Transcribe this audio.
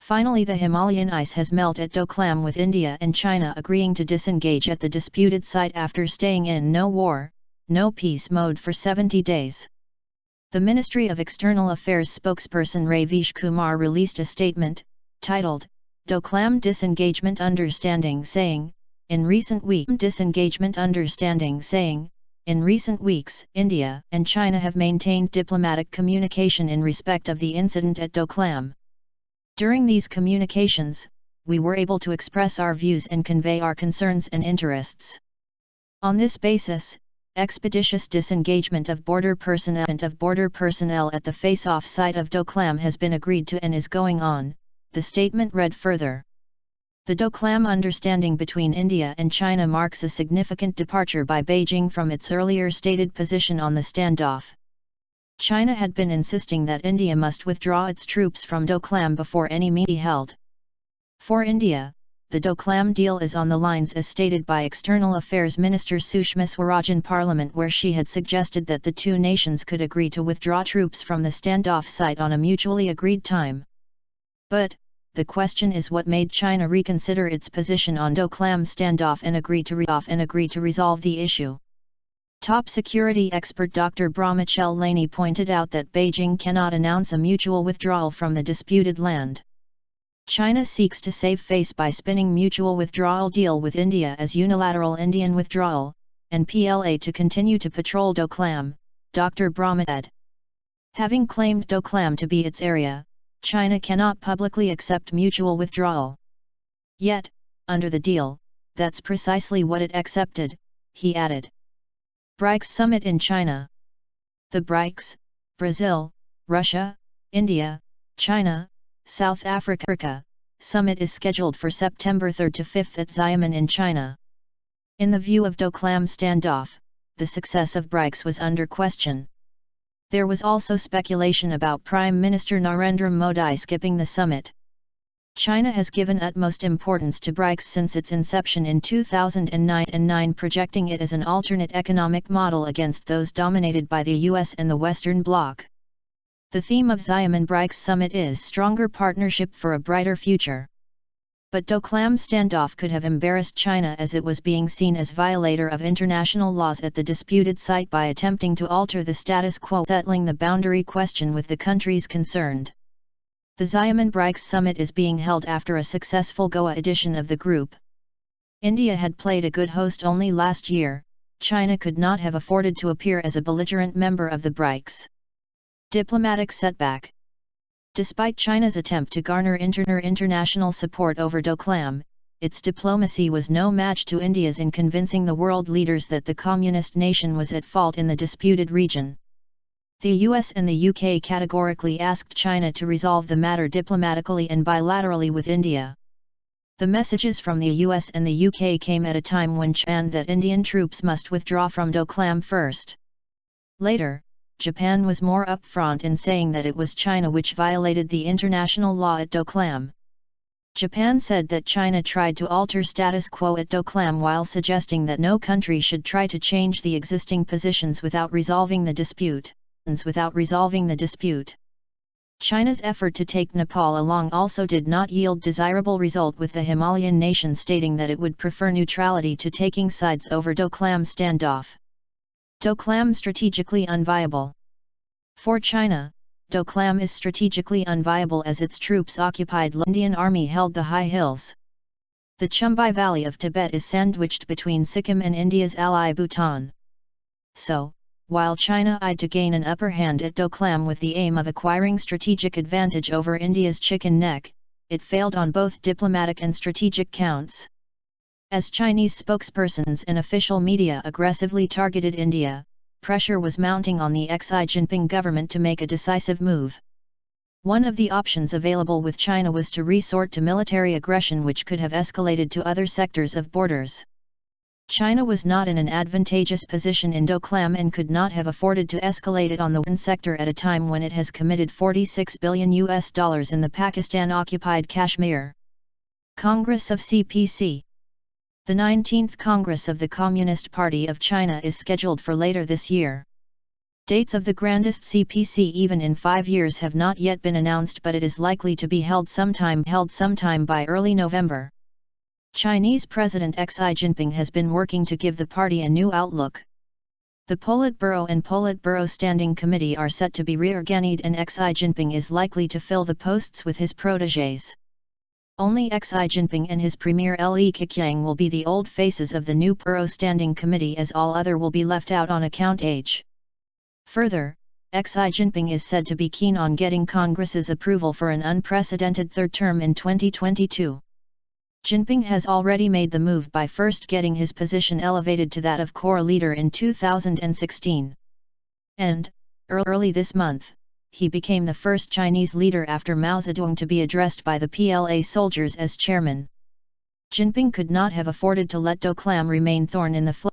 Finally, the Himalayan ice has melted at Doklam, with India and China agreeing to disengage at the disputed site after staying in no war, no peace mode for 70 days. The Ministry of External Affairs spokesperson Raveesh Kumar released a statement, titled, Doklam Disengagement Understanding, saying, in recent weeks, India and China have maintained diplomatic communication in respect of the incident at Doklam. During these communications, we were able to express our views and convey our concerns and interests. On this basis, expeditious disengagement of border personnel at the face-off site of Doklam has been agreed to and is going on, the statement read further. The Doklam understanding between India and China marks a significant departure by Beijing from its earlier stated position on the standoff. China had been insisting that India must withdraw its troops from Doklam before any meeting held. For India, the Doklam deal is on the lines as stated by External Affairs Minister Sushma Swaraj in Parliament, where she had suggested that the two nations could agree to withdraw troops from the standoff site on a mutually agreed time. But, the question is, what made China reconsider its position on Doklam standoff and agree to resolve the issue? Top security expert Dr. Brahmachel Laney pointed out that Beijing cannot announce a mutual withdrawal from the disputed land. China seeks to save face by spinning mutual withdrawal deal with India as unilateral Indian withdrawal, and PLA to continue to patrol Doklam, Dr. Brahma said. Having claimed Doklam to be its area, China cannot publicly accept mutual withdrawal. Yet, under the deal, that's precisely what it accepted, he added. BRICS Summit in China. The BRICS, Brazil, Russia, India, China, South Africa, summit is scheduled for September 3 to 5 at Xiamen in China. In the view of Doklam standoff, the success of BRICS was under question. There was also speculation about Prime Minister Narendra Modi skipping the summit. China has given utmost importance to BRICS since its inception in 2009, projecting it as an alternate economic model against those dominated by the US and the Western Bloc. The theme of Xiamen BRICS Summit is Stronger Partnership for a Brighter Future. But Doklam standoff could have embarrassed China, as it was being seen as violator of international laws at the disputed site by attempting to alter the status quo, settling the boundary question with the countries concerned. The Xiamen BRICS Summit is being held after a successful Goa edition of the group. India had played a good host only last year. China could not have afforded to appear as a belligerent member of the BRICS. Diplomatic setback. Despite China's attempt to garner international support over Doklam, its diplomacy was no match to India's in convincing the world leaders that the communist nation was at fault in the disputed region. The US and the UK categorically asked China to resolve the matter diplomatically and bilaterally with India. The messages from the US and the UK came at a time when China that Indian troops must withdraw from Doklam first. Later, Japan was more upfront in saying that it was China which violated the international law at Doklam. Japan said that China tried to alter status quo at Doklam while suggesting that no country should try to change the existing positions without resolving the dispute. China's effort to take Nepal along also did not yield desirable result, with the Himalayan nation stating that it would prefer neutrality to taking sides over Doklam standoff. Doklam strategically unviable. For China, Doklam is strategically unviable as its troops occupied. The Indian army held the high hills. The Chumbai Valley of Tibet is sandwiched between Sikkim and India's ally Bhutan. So, while China eyed to gain an upper hand at Doklam with the aim of acquiring strategic advantage over India's chicken neck, it failed on both diplomatic and strategic counts. As Chinese spokespersons and official media aggressively targeted India, pressure was mounting on the Xi Jinping government to make a decisive move. One of the options available with China was to resort to military aggression, which could have escalated to other sectors of borders. China was not in an advantageous position in Doklam and could not have afforded to escalate it on the one sector at a time when it has committed $46 billion in the Pakistan-occupied Kashmir. Congress of CPC. The 19th Congress of the Communist Party of China is scheduled for later this year. Dates of the grandest CPC even in 5 years have not yet been announced, but it is likely to be held sometime by early November. Chinese President Xi Jinping has been working to give the party a new outlook. The Politburo and Politburo Standing Committee are set to be reorganized, and Xi Jinping is likely to fill the posts with his protégés. Only Xi Jinping and his premier Li Keqiang will be the old faces of the new Buro Standing Committee, as all other will be left out on account age. Further, Xi Jinping is said to be keen on getting Congress's approval for an unprecedented third term in 2022. Jinping has already made the move by first getting his position elevated to that of core leader in 2016. And, early this month, he became the first Chinese leader after Mao Zedong to be addressed by the PLA soldiers as chairman. Jinping could not have afforded to let Doklam remain thorn in the flesh.